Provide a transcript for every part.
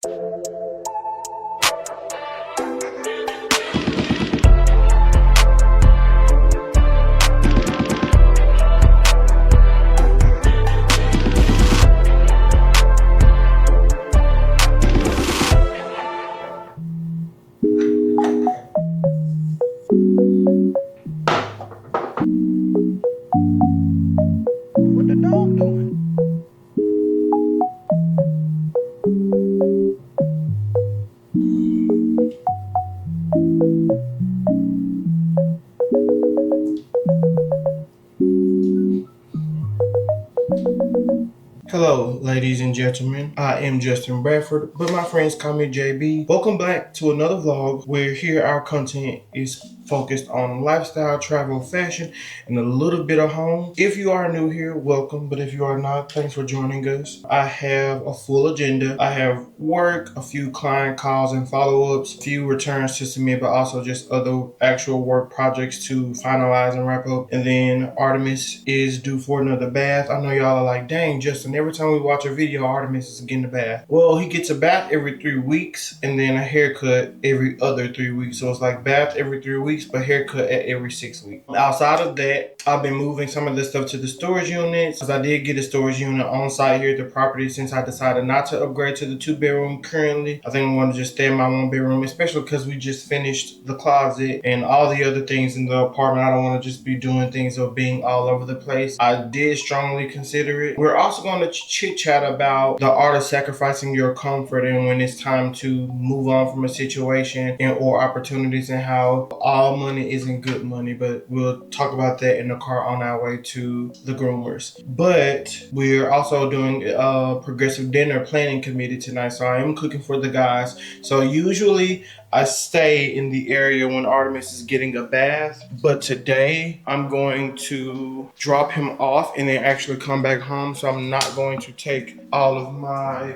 What the dog doing? Hello, ladies and gentlemen. I am Justin Bradford, but my friends call me JB. Welcome back to another vlog where here our content is focused on lifestyle, travel, fashion, and a little bit of home. If you are new here, welcome. But if you are not, thanks for joining us. I have a full agenda. I have work, a few client calls and follow-ups, a few returns to submit, but also just other actual work projects to finalize and wrap up. And then Artemus is due for another bath. I know y'all are like, dang, Justin, every time we watch a video, Artemus is getting a bath. Well, he gets a bath every 3 weeks and then a haircut every other 3 weeks. So it's like bath every 3 weeks, but haircut at every 6 weeks. Outside of that, I've been moving some of this stuff to the storage units because I did get a storage unit on site here at the property since I decided not to upgrade to the 2-bedroom currently. I think I'm going to just stay in my 1-bedroom, especially because we just finished the closet and all the other things in the apartment. I don't want to just be doing things or being all over the place. I did strongly consider it. We're also going to chit chat about the art of sacrificing your comfort and when it's time to move on from a situation and or opportunities and how all money isn't good money, but we'll talk about that in the car on our way to the groomers. But we're also doing a progressive dinner planning committee tonight, so I am cooking for the guys. So usually I stay in the area when Artemis is getting a bath, but today I'm going to drop him off and then actually come back home. So I'm not going to take all of my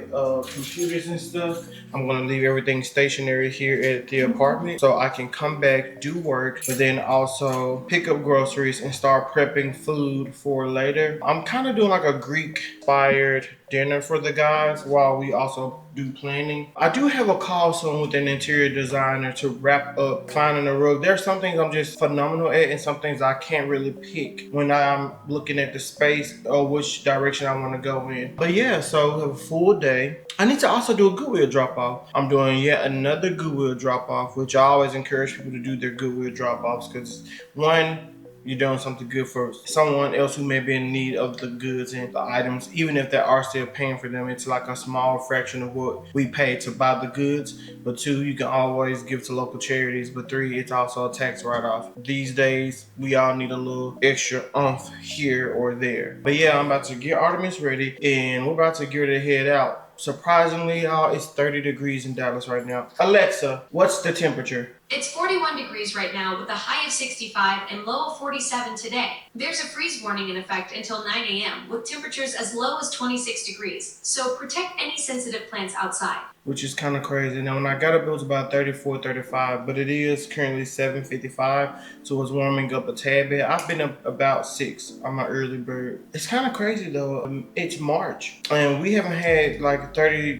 computers and stuff. I'm going to leave everything stationary here at the apartment so I can come back, do work, but then also pick up groceries and start prepping food for later. I'm kind of doing like a Greek-inspired dinner for the guys while we also do planning. I do have a call soon with an interior designer to wrap up finding a rug. There's some things I'm just phenomenal at and some things I can't really pick when I'm looking at the space or which direction I want to go in. But yeah, so we have a full day. I need to also do a Goodwill drop-off. I'm doing yet another Goodwill drop-off, which I always encourage people to do their Goodwill drop-offs because one, you're doing something good for someone else who may be in need of the goods and the items. Even if they are still paying for them, it's like a small fraction of what we pay to buy the goods. But two, you can always give to local charities. But three, it's also a tax write-off. These days, we all need a little extra oomph here or there. But yeah, I'm about to get Artemis ready and we're about to get ready to head out. Surprisingly, y'all, it's 30 degrees in Dallas right now. Alexa, what's the temperature? It's 41 degrees right now with a high of 65 and low of 47 today. There's a freeze warning in effect until 9 a.m. with temperatures as low as 26 degrees. So protect any sensitive plants outside. Which is kind of crazy. Now, when I got up, it was about 34, 35, but it is currently 7:55, so it's warming up a tad bit. I've been up about 6 on my early bird. It's kind of crazy though. It's March, and we haven't had like 30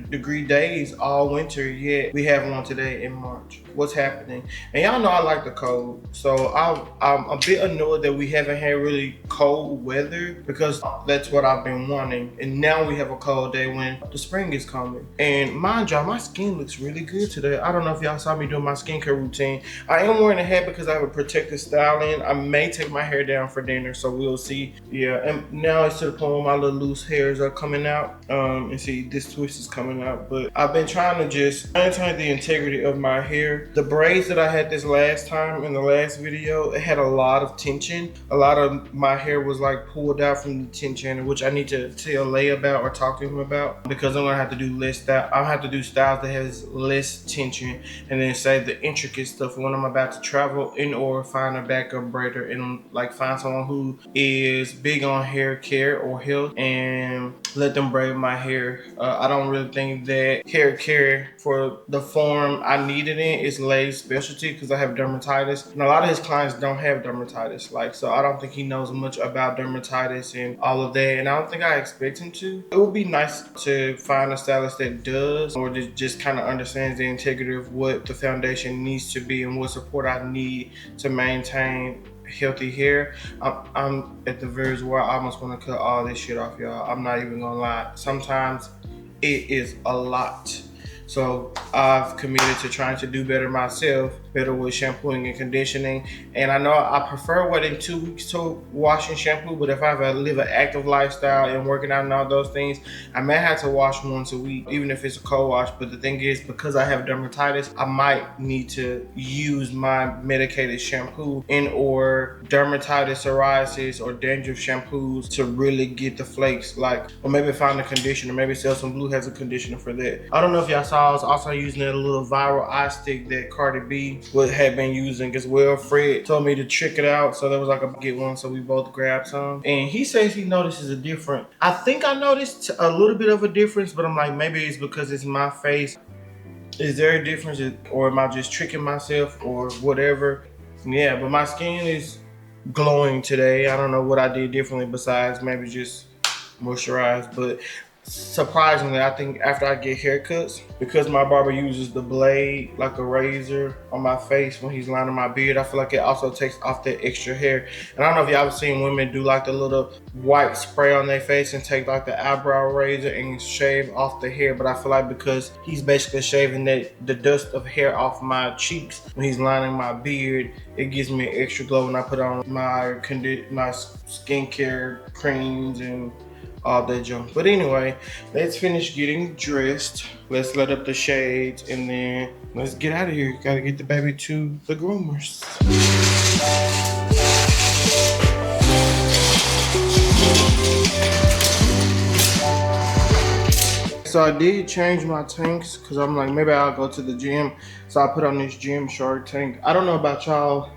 degree days all winter yet. We have one today in March. What's happening? And y'all know I like the cold, so I'm a bit annoyed that we haven't had really cold weather because that's what I've been wanting. And now we have a cold day when the spring is coming. And mind y'all, my skin looks really good today. I don't know if y'all saw me doing my skincare routine. I am wearing a hat because I have a protective styling. I may take my hair down for dinner, so we'll see. Yeah, and now it's to the point where my little loose hairs are coming out. And see, this twist is coming out. But I've been trying to just maintain the integrity of my hair. The braids that I had this last time in the last video, it had a lot of tension. A lot of my hair was like pulled out from the tension, which I need to tell Lay about or talk to him about because I'm gonna have to do less style. I'll have to do styles that has less tension and then save the intricate stuff when I'm about to travel in or find a backup braider and like find someone who is big on hair care or health and let them braid my hair. I don't really think that hair care for the form I need it in content is Lay's specialty because I have dermatitis, and a lot of his clients don't have dermatitis. Like, so I don't think he knows much about dermatitis and all of that, and I don't think I expect him to. It would be nice to find a stylist that does, or that just kind of understands the integrity of what the foundation needs to be and what support I need to maintain healthy hair. I'm at the verge where I almost want to cut all this shit off, y'all. I'm not even gonna lie. Sometimes it is a lot. So I've committed to trying to do better myself, better with shampooing and conditioning. And I know I prefer waiting 2 weeks to wash and shampoo, but if I live an active lifestyle and working out and all those things, I may have to wash once a week, even if it's a cold wash. But the thing is, because I have dermatitis, I might need to use my medicated shampoo or dermatitis, psoriasis, or dandruff shampoos to really get the flakes. Like, or maybe find a conditioner, maybe Selsun Blue has a conditioner for that. I don't know if y'all saw, I was also using that little viral eye stick that Cardi B had been using as well. Fred told me to check it out, so there was like a get one, so we both grabbed some. And he says he notices a difference. I think I noticed a little bit of a difference, but I'm like, maybe it's because it's my face. Is there a difference, or am I just tricking myself or whatever? Yeah, but my skin is glowing today. I don't know what I did differently besides maybe just moisturize, but surprisingly, I think after I get haircuts, because my barber uses the blade like a razor on my face when he's lining my beard, I feel like it also takes off that extra hair. And I don't know if y'all have seen women do like the little white spray on their face and take like the eyebrow razor and shave off the hair, but I feel like because he's basically shaving the dust of hair off my cheeks when he's lining my beard, it gives me an extra glow when I put on my skincare creams and all that junk. But anyway, let's finish getting dressed. Let's let up the shades and then let's get out of here. Gotta get the baby to the groomers. So I did change my tanks because I'm like, maybe I'll go to the gym. So I put on this Gymshark tank. I don't know about y'all,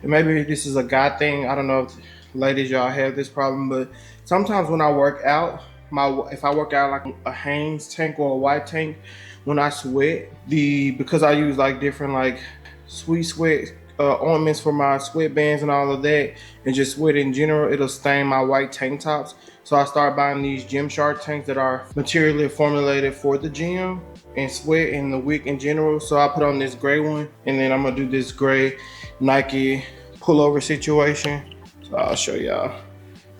and maybe this is a guy thing. I don't know if ladies, y'all have this problem, but sometimes when I work out, if I work out like a Hanes tank or a white tank, when I sweat, because I use like different like sweet sweat ointments for my sweatbands and all of that, and just sweat in general, it'll stain my white tank tops. So I started buying these Gymshark tanks that are materially formulated for the gym and sweat and the wick in general. So I put on this gray one, and then I'm gonna do this gray Nike pullover situation. So I'll show y'all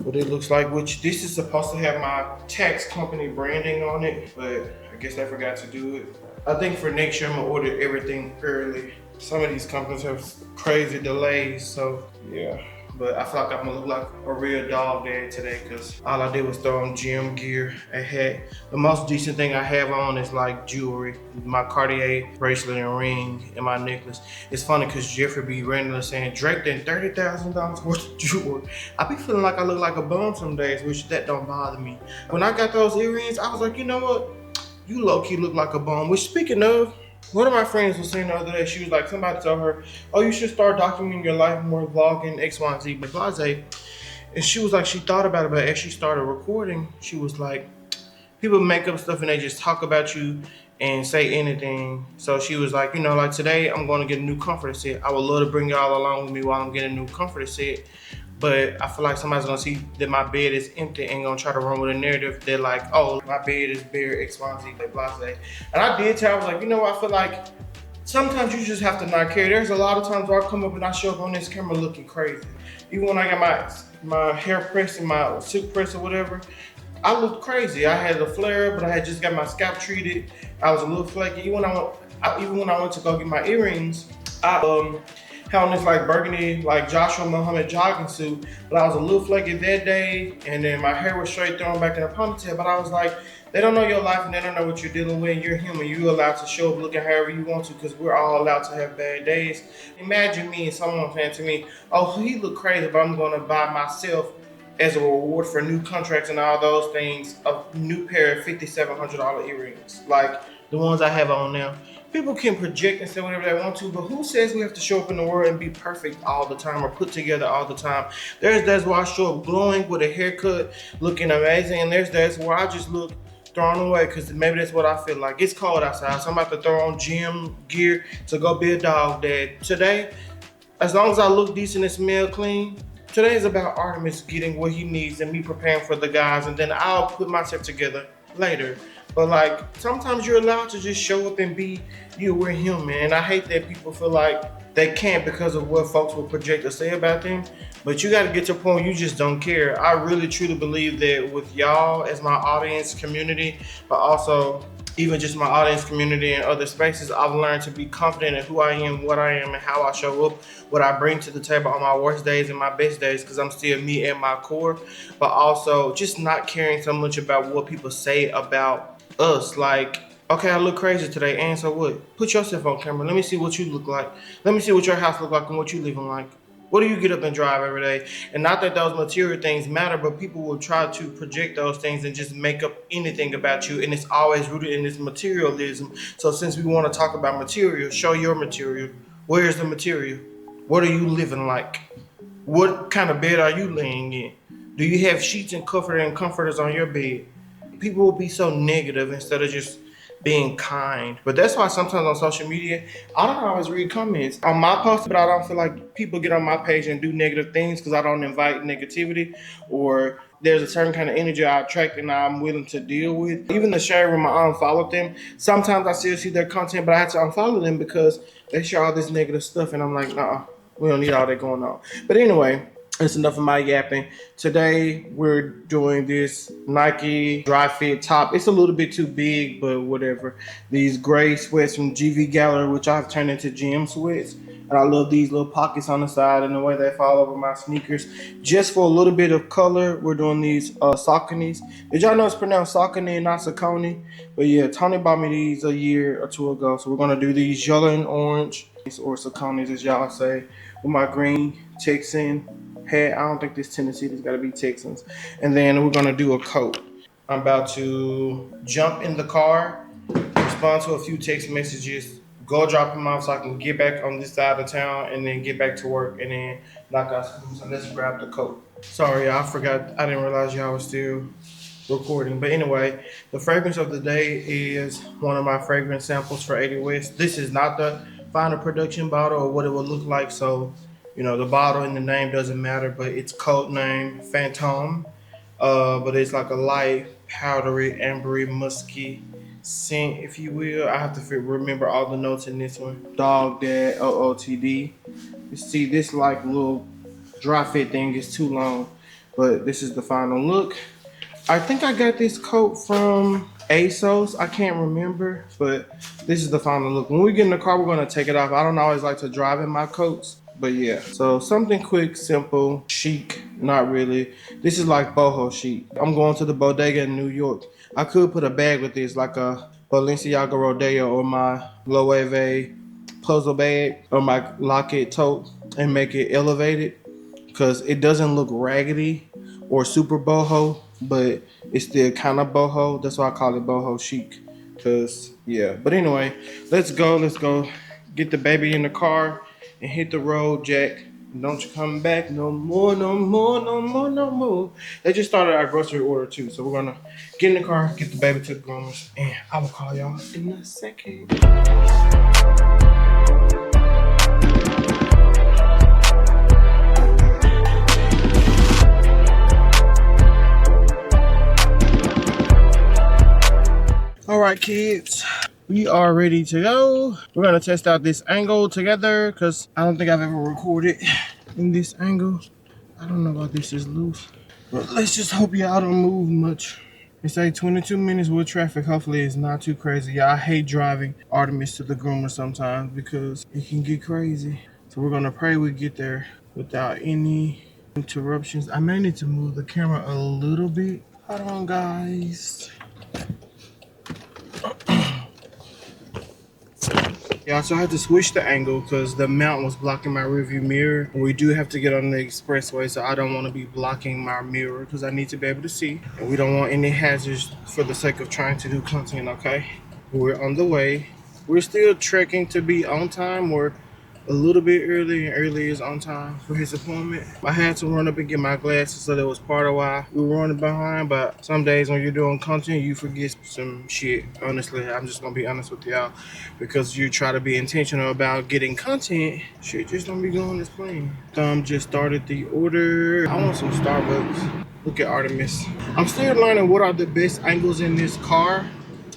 what it looks like, which this is supposed to have my tax company branding on it, but I guess I forgot to do it. I think for next year I'm gonna order everything early. Some of these companies have crazy delays, so yeah. But I feel like I'm gonna look like a real dog dad today because all I did was throw on gym gear, a hat. The most decent thing I have on is like jewelry, my Cartier bracelet and ring and my necklace. It's funny because Jeffrey be randomly saying, Drake done $30,000 worth of jewelry. I be feeling like I look like a bum some days, which that don't bother me. When I got those earrings, I was like, you know what? You low-key look like a bum. Which, speaking of, one of my friends was saying the other day, she was like, somebody told her, oh, you should start documenting your life more, vlogging, X, Y, and Z, but blase. And she was like, she thought about it, but as she started recording, she was like, people make up stuff and they just talk about you and say anything. So she was like, you know, like today, I'm going to get a new comforter set. I would love to bring y'all along with me while I'm getting a new comforter set. But I feel like somebody's gonna see that my bed is empty and gonna try to run with a narrative. They're like, oh, my bed is bare, X, Y, and Z, like blase. And I did tell, I was like, you know what, I feel like sometimes you just have to not care. There's a lot of times where I come up and I show up on this camera looking crazy. Even when I got my hair pressed and my silk press or whatever, I looked crazy. I had a flare, but I had just got my scalp treated. I was a little flaky. Even when I went to go get my earrings, I had on this like burgundy, like Joshua Muhammad jogging suit, but I was a little flaky that day, and then my hair was straight thrown back in a ponytail. But I was like, they don't know your life and they don't know what you're dealing with. You're human. You're allowed to show up looking however you want to, because we're all allowed to have bad days. Imagine me and someone saying to me, oh, he look crazy, but I'm gonna buy myself as a reward for new contracts and all those things, a new pair of $5,700 earrings, like the ones I have on now. People can project and say whatever they want to, but who says we have to show up in the world and be perfect all the time or put together all the time? There's days where I show up glowing with a haircut, looking amazing, and there's days where I just look throwing away because maybe that's what I feel like. It's cold outside, so I'm about to throw on gym gear to go be a dog dad. Today, as long as I look decent and smell clean, today is about Artemus getting what he needs and me preparing for the guys, and then I'll put myself together later. But like sometimes you're allowed to just show up and be you. We're human, and I hate that people feel like they can't because of what folks will project or say about them. But you got to get to a point where you just don't care. I really truly believe that with y'all as my audience community, but also even just my audience community and other spaces, I've learned to be confident in who I am, what I am, and how I show up, what I bring to the table on my worst days and my best days, because I'm still me at my core, but also just not caring so much about what people say about us. Like, okay, I look crazy today, and so what? Put yourself on camera. Let me see what you look like. Let me see what your house look like and what you living like. What do you get up and drive every day? And not that those material things matter, but people will try to project those things and just make up anything about you. And it's always rooted in this materialism. So since we want to talk about material, show your material. Where's the material? What are you living like? What kind of bed are you laying in? Do you have sheets and comforters on your bed? People will be so negative instead of just being kind. But that's why sometimes on social media, I don't always read comments on my posts, but I don't feel like people get on my page and do negative things because I don't invite negativity, or there's a certain kind of energy I attract and I'm willing to deal with. Even the share room, I unfollow them. Sometimes I still see their content, but I have to unfollow them because they share all this negative stuff, and I'm like, nah, we don't need all that going on. But anyway, that's enough of my yapping. Today we're doing this Nike dry fit top. It's a little bit too big, but whatever. These gray sweats from GV Gallery, which I've turned into gym sweats. And I love these little pockets on the side and the way they fall over my sneakers. Just for a little bit of color, we're doing these Sauconys. Did y'all know it's pronounced Saucony and not Saucony? But yeah, Tony bought me these a year or two ago. So we're gonna do these yellow and orange, or Sauconys as y'all say, with my green Texan hat. I don't think this Tennessee, this gotta be Texans. And then we're gonna do a coat. I'm about to jump in the car, respond to a few text messages, go drop them off so I can get back on this side of town and then get back to work and then knock out school. So let's grab the coat. Sorry, I forgot. I didn't realize y'all was still recording. But anyway, the fragrance of the day is one of my fragrance samples for 80 West. This is not the final production bottle or what it would look like. So, you know, the bottle and the name doesn't matter, but it's code name Phantom. But it's like a light, powdery, ambery, musky scent, if you will. I have to remember all the notes in this one. Dog Dad, OOTD. You see, this like little dry fit thing is too long, but this is the final look. I think I got this coat from ASOS. I can't remember, but this is the final look. When we get in the car, we're gonna take it off. I don't always like to drive in my coats, but yeah. So something quick, simple, chic, not really. This is like boho chic. I'm going to the bodega in New York. I could put a bag with this, like a Balenciaga Rodeo or my Loewe puzzle bag or my Locket tote, and make it elevated, because it doesn't look raggedy or super boho, but it's still kind of boho. That's why I call it boho chic, because yeah. But anyway, let's go get the baby in the car and hit the road, Jack. Don't you come back no more, no more, no more, no more. They just started our grocery order too, so we're gonna get in the car, get the baby to the groomers, and I will call y'all in a second. All right, kids, we are ready to go. We're gonna test out this angle together because I don't think I've ever recorded in this angle. I don't know why this is loose, but let's just hope y'all don't move much. It's like 22 minutes with traffic. Hopefully it's not too crazy. Y'all, I hate driving Artemis to the groomer sometimes because it can get crazy. So we're gonna pray we get there without any interruptions. I may need to move the camera a little bit. Hold on, guys. Yeah, so I had to switch the angle because the mountain was blocking my rearview mirror. We do have to get on the expressway, so I don't want to be blocking my mirror because I need to be able to see. And we don't want any hazards for the sake of trying to do content, okay? We're on the way. We're still trekking to be on time. We're a little bit early, and early is on time for his appointment. I had to run up and get my glasses, so that was part of why we were running behind. But some days when you're doing content, you forget some shit. Honestly, I'm just gonna be honest with y'all, because you try to be intentional about getting content, shit just don't be going as planned. Just started the order. I want some Starbucks. Look at Artemis. I'm still learning what are the best angles in this car.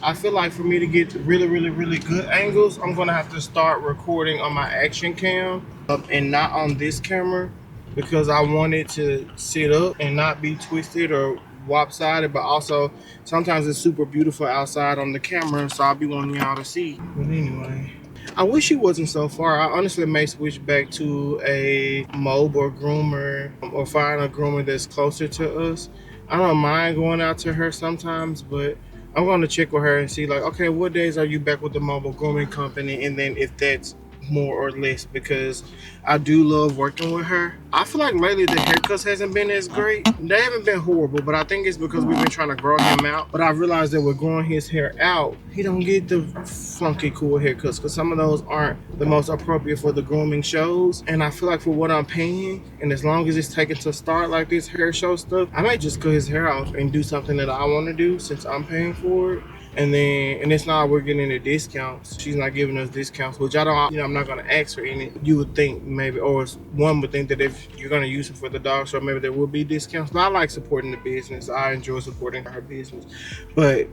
I feel like for me to get really, really, really good angles, I'm gonna have to start recording on my action cam and not on this camera, because I want it to sit up and not be twisted or lopsided. But also, sometimes it's super beautiful outside on the camera, so I'll be wanting y'all to see. But anyway, I wish it wasn't so far. I honestly may switch back to a mob or groomer, or find a groomer that's closer to us. I don't mind going out to her sometimes, but I'm going to check with her and see, like, okay, what days are you back with the mobile grooming company? And then if that's more or less, because I do love working with her. I feel like lately the haircuts hasn't been as great. They haven't been horrible, but I think it's because we've been trying to grow him out. But I realized that with growing his hair out, he don't get the funky cool haircuts, because some of those aren't the most appropriate for the grooming shows. And I feel like for what I'm paying, and as long as it's taken to start like this hair show stuff, I might just cut his hair off and do something that I want to do since I'm paying for it. And it's not we're getting the discounts. She's not giving us discounts, which I don't, I'm not gonna ask for any. You would think maybe, or one would think that if you're gonna use it for the dog show, maybe there will be discounts. But I like supporting the business. I enjoy supporting her business. But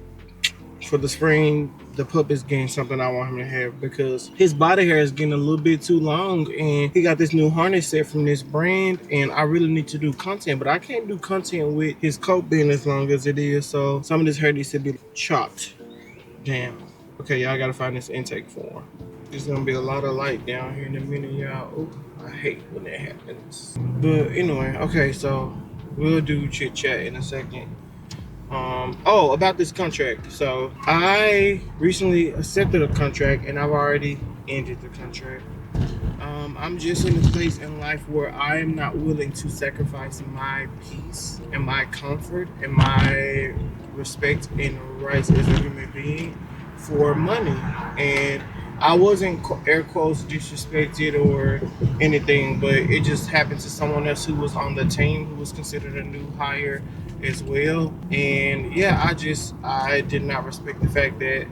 for the spring, the pup is getting something I want him to have, because his body hair is getting a little bit too long, and he got this new harness set from this brand, and I really need to do content, but I can't do content with his coat being as long as it is, so some of this hair needs to be chopped. Damn. Okay, y'all gotta find this intake form. There's gonna be a lot of light down here in a minute, y'all. Oh, I hate when that happens. But anyway, okay, so we'll do chit chat in a second. About this contract. So I recently accepted a contract, and I've already ended the contract. I'm just in a place in life where I am not willing to sacrifice my peace and my comfort and my respect and rights as a human being for money. And I wasn't air quotes disrespected or anything, but it just happened to someone else who was on the team who was considered a new hire as well. And yeah, I did not respect the fact that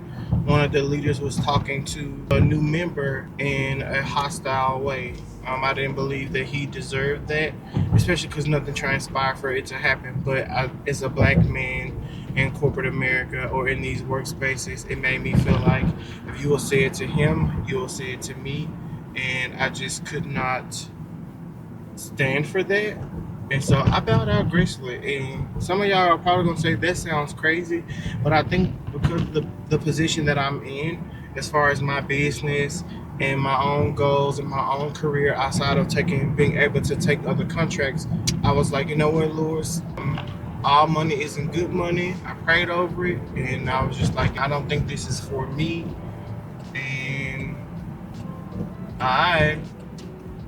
one of the leaders was talking to a new member in a hostile way. I didn't believe that he deserved that, especially because nothing transpired for it to happen. But as a black man in corporate America or in these workspaces, it made me feel like if you will say it to him, you will say it to me. And I just could not stand for that. And so I bowed out gracefully. And some of y'all are probably gonna say that sounds crazy, but I think because of the position that I'm in, as far as my business and my own goals and my own career outside of being able to take other contracts, I was like, you know what, Lewis, all money isn't good money. I prayed over it, and I was just like, I don't think this is for me. And I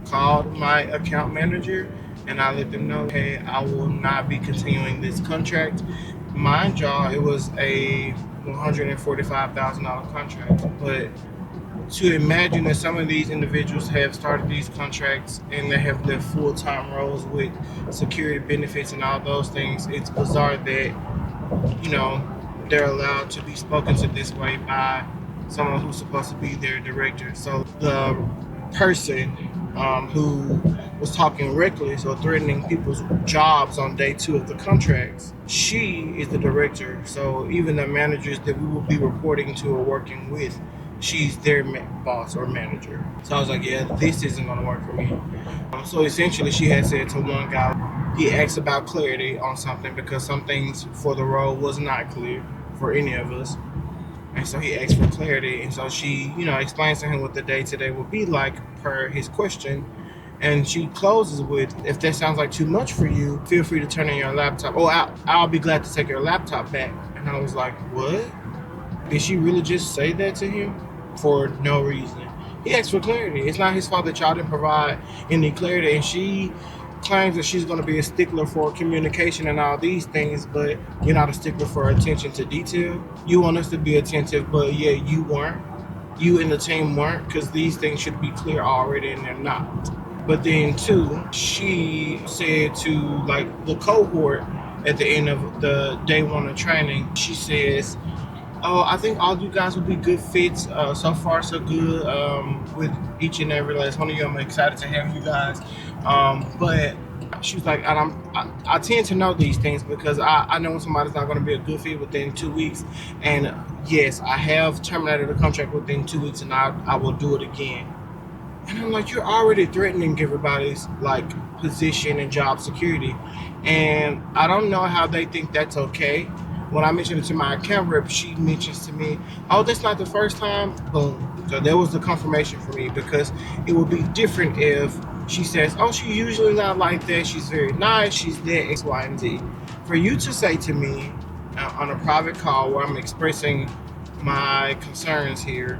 called my account manager and I let them know, hey, I will not be continuing this contract. Mind y'all, it was a $145,000 contract. But to imagine that some of these individuals have started these contracts and they have left full-time roles with security benefits and all those things, it's bizarre that, they're allowed to be spoken to this way by someone who's supposed to be their director. So the person who was talking reckless or threatening people's jobs on day 2 of the contracts, she is the director. So even the managers that we will be reporting to or working with, she's their boss or manager. So I was like, yeah, this isn't going to work for me. So essentially she had said to one guy, he asked about clarity on something because some things for the role was not clear for any of us. And so he asked for clarity. And so she, explains to him what the day-to-day would be like per his question. And she closes with, if that sounds like too much for you, feel free to turn on your laptop. Oh, I'll be glad to take your laptop back. And I was like, what? Did she really just say that to him for no reason? He asked for clarity. It's not his fault that y'all didn't provide any clarity. And she claims that she's going to be a stickler for communication and all these things, but you're not a stickler for attention to detail. You want us to be attentive, but yeah, you weren't. you and the team weren't, because these things should be clear already and they're not. But then two, she said to like the cohort at the end of the day one of training, she says, "Oh, I think all you guys will be good fits. So far, so good with each and every last one of you. I'm excited to have you guys." But she was like, and I tend to know these things because I know when somebody's not going to be a good fit within 2 weeks. And yes, I have terminated a contract within 2 weeks, and I will do it again. And I'm like, you're already threatening everybody's like position and job security. And I don't know how they think that's okay. When I mentioned it to my account rep, she mentions to me, "Oh, that's not the first time." Boom. So that was the confirmation for me, because it would be different if she says, "Oh, she's usually not like that. She's very nice. She's that X, Y, and Z." For you to say to me on a private call where I'm expressing my concerns here,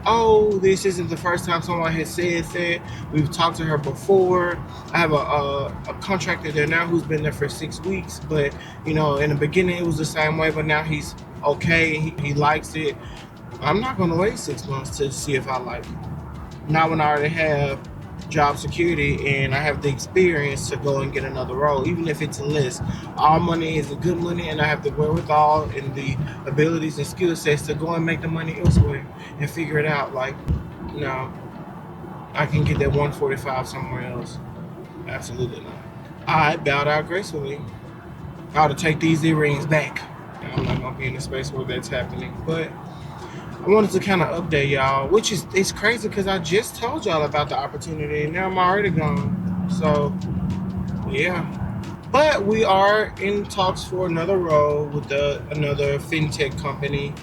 "Oh, this isn't the first time someone has said that. We've talked to her before. I have a contractor there now who's been there for 6 weeks, but in the beginning it was the same way, but now he's okay. He likes it." I'm not going to wait 6 months to see if I like it. Not when I already have job security and I have the experience to go and get another role, even if it's less. All money is a good money, and I have the wherewithal and the abilities and skill sets to go and make the money elsewhere and figure it out. Like, no, I can get that 145 somewhere else. Absolutely not. I bowed out gracefully. I ought to take these earrings back. I'm not gonna be in a space where that's happening, but I wanted to kind of update y'all, which is it's crazy because I just told y'all about the opportunity and now I'm already gone. So yeah, but we are in talks for another role with another fintech company,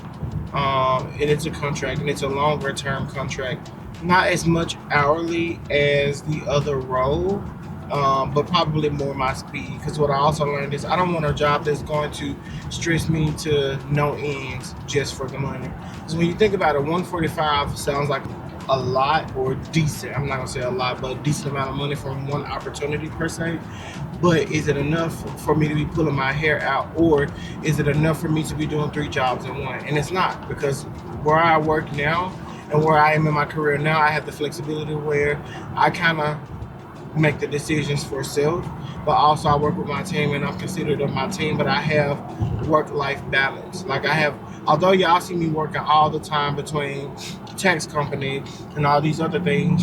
and it's a contract and it's a longer term contract, not as much hourly as the other role. But probably more my speed, because what I also learned is I don't want a job that's going to stress me to no ends just for the money. Because when you think about it, 145 sounds like a lot or decent. I'm not gonna say a lot, but a decent amount of money from one opportunity per se. But is it enough for me to be pulling my hair out, or is it enough for me to be doing three jobs in one? And it's not, because where I work now and where I am in my career now, I have the flexibility where I kind of make the decisions for self, but also I work with my team and I'm considered of my team, but I have work-life balance. Like I have, although y'all see me working all the time between tax company and all these other things,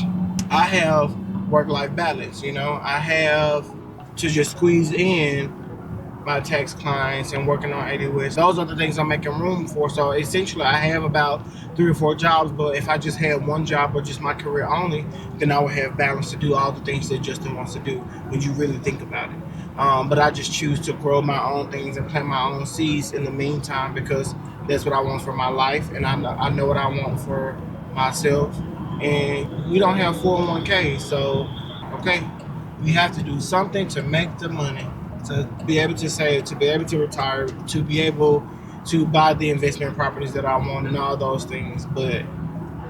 I have work-life balance. I have to just squeeze in my tax clients and working on AWS. Those are the things I'm making room for. So essentially, I have about 3 or 4 jobs. But if I just had one job or just my career only, then I would have balance to do all the things that Justin wants to do when you really think about it. But I just choose to grow my own things and plant my own seeds in the meantime, because that's what I want for my life, and I know what I want for myself. And we don't have 401k, so okay, we have to do something to make the money, to be able to save, to be able to retire, to be able to buy the investment properties that I want and all those things. But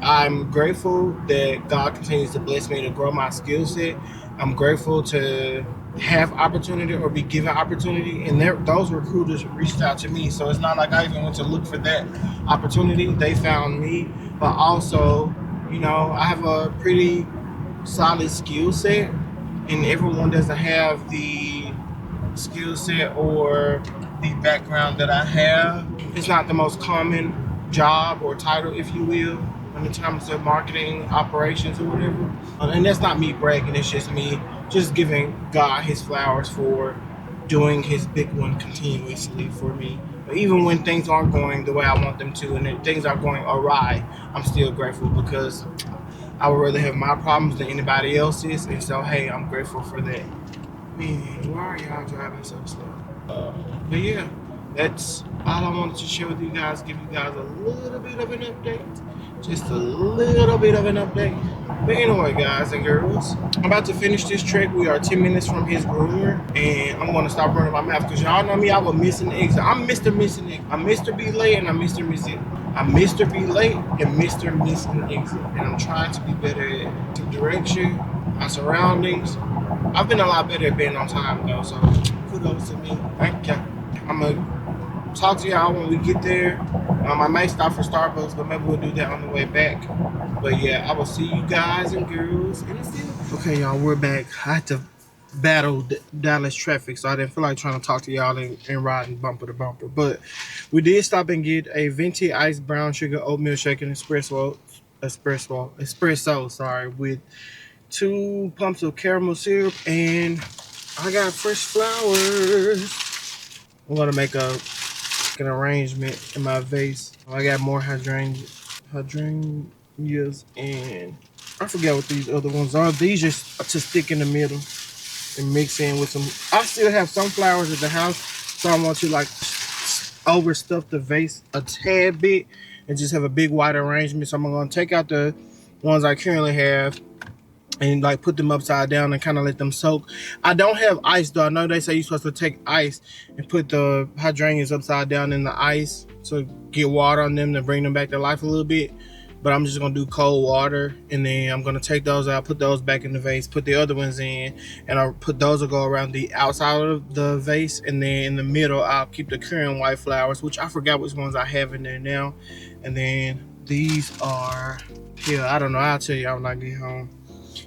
I'm grateful that God continues to bless me to grow my skill set. I'm grateful to have opportunity or be given opportunity, and those recruiters reached out to me. So it's not like I even went to look for that opportunity. They found me, but also, I have a pretty solid skill set, and everyone doesn't have the skill set or the background that I have. It's not the most common job or title, if you will, when it comes to marketing operations or whatever. And that's not me bragging, it's just me just giving God his flowers for doing his big one continuously for me. But even when things aren't going the way I want them to, and then things are going awry, I'm still grateful, because I would rather have my problems than anybody else's. And so, hey, I'm grateful for that. Man, why are y'all driving so slow? But yeah, that's all I wanted to share with you guys. Give you guys a little bit of an update. Just a little bit of an update. But anyway, guys and girls, I'm about to finish this trek. We are 10 minutes from his groomer, and I'm going to stop running my mouth, because y'all know me, I will miss an exit. I'm Mr. Missing Exit. I'm Mr. Be Late, and I'm Mr. Miss It. I'm Mr. Be Late and Mr. Missing Exit. And I'm trying to be better at direction, my surroundings. I've been a lot better at being on time, though, so kudos to me. Thank you. I'm going to talk to y'all when we get there. I may stop for Starbucks, but maybe we'll do that on the way back. But yeah, I will see you guys and girls in a few. Okay, y'all, we're back. I had to battle Dallas traffic, so I didn't feel like trying to talk to y'all and riding bumper to bumper. But we did stop and get a venti iced brown sugar oatmeal shaken espresso, sorry, with 2 pumps of caramel syrup, and I got fresh flowers. I'm gonna make an arrangement in my vase. I got more hydrangeas, and I forget what these other ones are. These just to stick in the middle and mix in with some. I still have some flowers at the house, so I want to like overstuff the vase a tad bit and just have a big wide arrangement. So I'm gonna take out the ones I currently have and like put them upside down and kind of let them soak. I don't have ice though. I know they say you're supposed to take ice and put the hydrangeas upside down in the ice to get water on them to bring them back to life a little bit. But I'm just gonna do cold water, and then I'm gonna take those out, put those back in the vase, put the other ones in, and I'll put those will go around the outside of the vase, and then in the middle I'll keep the Korean white flowers, which I forgot which ones I have in there now. And then these are here. I don't know. I'll tell y'all when I get home.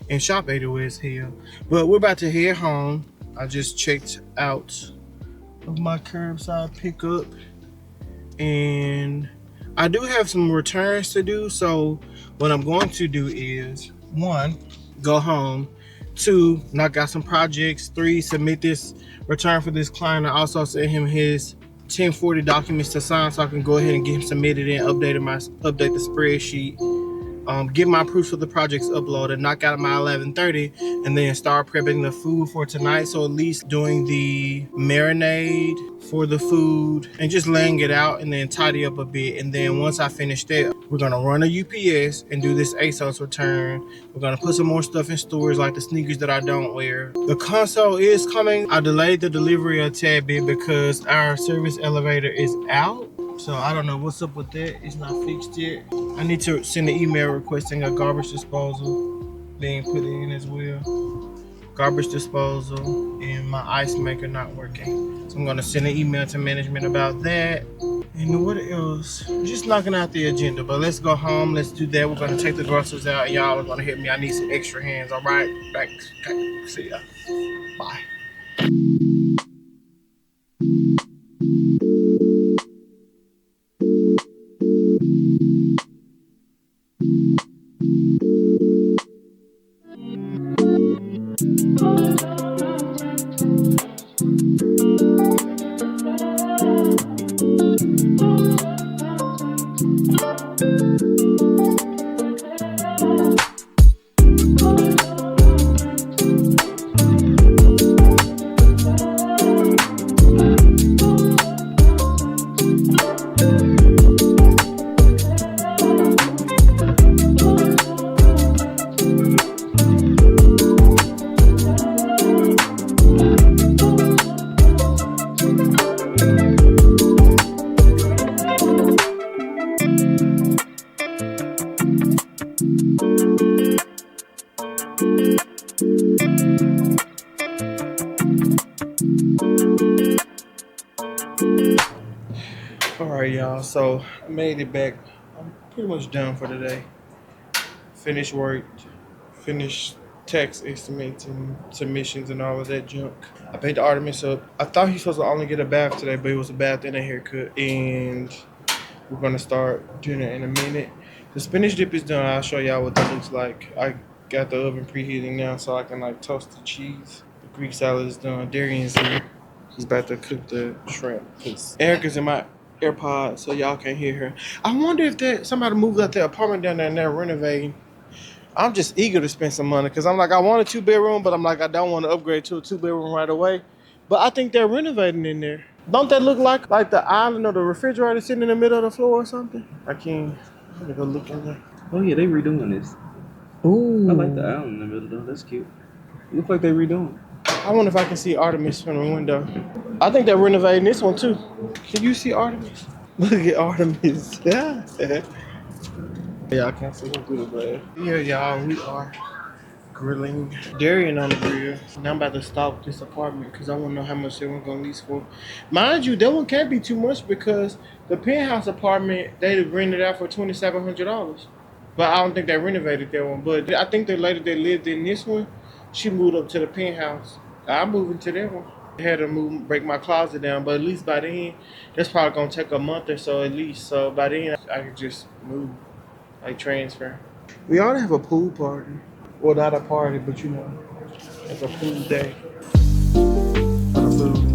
And shop ate away as hell. But we're about to head home. I just checked out of my curbside pickup, and I do have some returns to do. So what I'm going to do is 1, go home, 2, knock out some projects, 3, submit this return for this client. I also sent him his 1040 documents to sign so I can go ahead and get him submitted and update the spreadsheet. Get my proofs of the projects uploaded, knock out my 11:30, and then start prepping the food for tonight. So at least doing the marinade for the food and just laying it out, and then tidy up a bit. And then once I finish that, we're gonna run a UPS and do this ASOS return. We're gonna put some more stuff in stores like the sneakers that I don't wear. The console is coming. I delayed the delivery a tad bit because our service elevator is out. So I don't know what's up with that. It's not fixed yet. I need to send an email requesting a garbage disposal being put in as well. Garbage disposal and my ice maker not working. So I'm gonna send an email to management about that. And what else? Just knocking out the agenda, but let's go home. Let's do that. We're gonna take the groceries out, and y'all are gonna hit me. I need some extra hands. All right, back. Okay. See ya. Bye. Alright, y'all, so I made it back. I'm pretty much done for today. Finished work, finished tax estimates and submissions and all of that junk. I paid the Artemus up. I thought he was supposed to only get a bath today, but it was a bath and a haircut. And we're gonna start doing it in a minute. The spinach dip is done. I'll show y'all what that looks like. I got the oven preheating now so I can like toast the cheese. The Greek salad is done. Darian's here. He's about to cook the shrimp. Erica's in my AirPods, so y'all can't hear her. I wonder if somebody moved out their apartment down there and they're renovating. I'm just eager to spend some money because I'm like, I want a 2-bedroom, but I'm like, I don't want to upgrade to a 2-bedroom right away. But I think they're renovating in there. Don't that look like the island or the refrigerator sitting in the middle of the floor or something? I'm gonna go look in there. Oh yeah, they redoing this. Ooh. I like the island in the middle though. That's cute. Look like they redoing. I wonder if I can see Artemis from the window. I think they're renovating this one too. Can you see Artemis? Look at Artemis. Yeah, I can't see him through the glass. Yeah, y'all, we are grilling Darian on the grill. Now I'm about to stalk this apartment because I want to know how much they were going to lease for. Mind you, that one can't be too much because the penthouse apartment they rented out for $2,700. But I don't think they renovated that one. But I think the lady that lived in this one, she moved up to the penthouse. I'm moving to that one. I had to move, break my closet down, but at least by then, that's probably gonna take a month or so at least. So by then, I could just move, like transfer. We ought to have a pool party. Well, not a party, but you know, it's a pool day. For the food.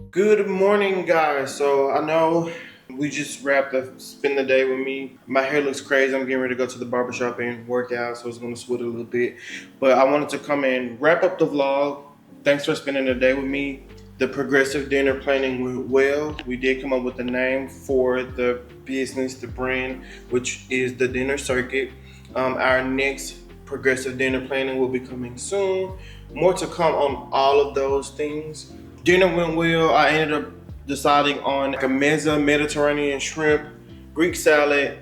Good morning, guys. So I know we just wrapped up spend the day with me. My hair looks crazy. I'm getting ready to go to the barbershop and work out, so it's gonna sweat a little bit. But I wanted to come and wrap up the vlog. Thanks for spending the day with me. The progressive dinner planning went well. We did come up with a name for the business, the brand, which is the Dinner Circuit. Our next progressive dinner planning will be coming soon. More to come on all of those things. Dinner went well. I ended up deciding on a mezza Mediterranean shrimp, Greek salad,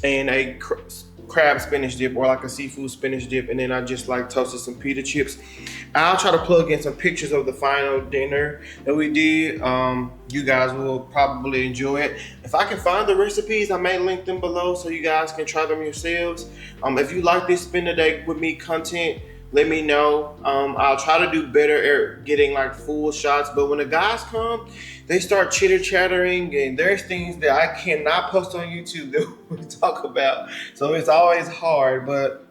and a crab spinach dip, or like a seafood spinach dip, and then I just like toasted some pita chips. I'll try to plug in some pictures of the final dinner that we did. You guys will probably enjoy it. If I can find the recipes, I may link them below so you guys can try them yourselves. If you like this spend the day with me content, let me know. I'll try to do better at getting like full shots, but when the guys come, they start chitter chattering, and there's things that I cannot post on YouTube that we talk about. So it's always hard, but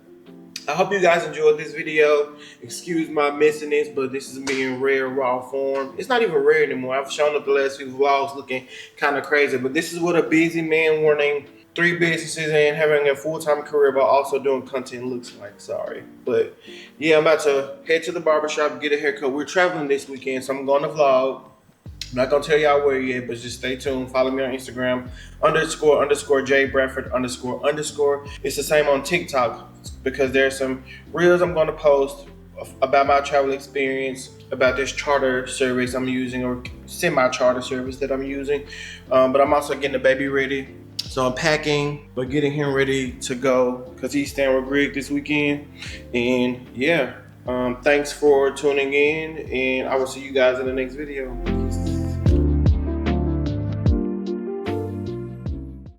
I hope you guys enjoyed this video. Excuse my messiness, but this is me in rare raw form. It's not even rare anymore. I've shown up the last few vlogs looking kind of crazy, but this is what a busy man running 3 businesses and having a full-time career but also doing content looks like. Sorry, but yeah, I'm about to head to the barbershop, get a haircut. We're traveling this weekend, so I'm going to vlog. I'm not gonna tell y'all where yet, but just stay tuned. Follow me on Instagram, __J Bradford __. It's the same on TikTok because there's some reels I'm gonna post about my travel experience, about this charter service I'm using, or semi-charter service that I'm using. But I'm also getting the baby ready. So I'm packing, but getting him ready to go because he's staying with Greg this weekend. And yeah, thanks for tuning in, and I will see you guys in the next video. Peace.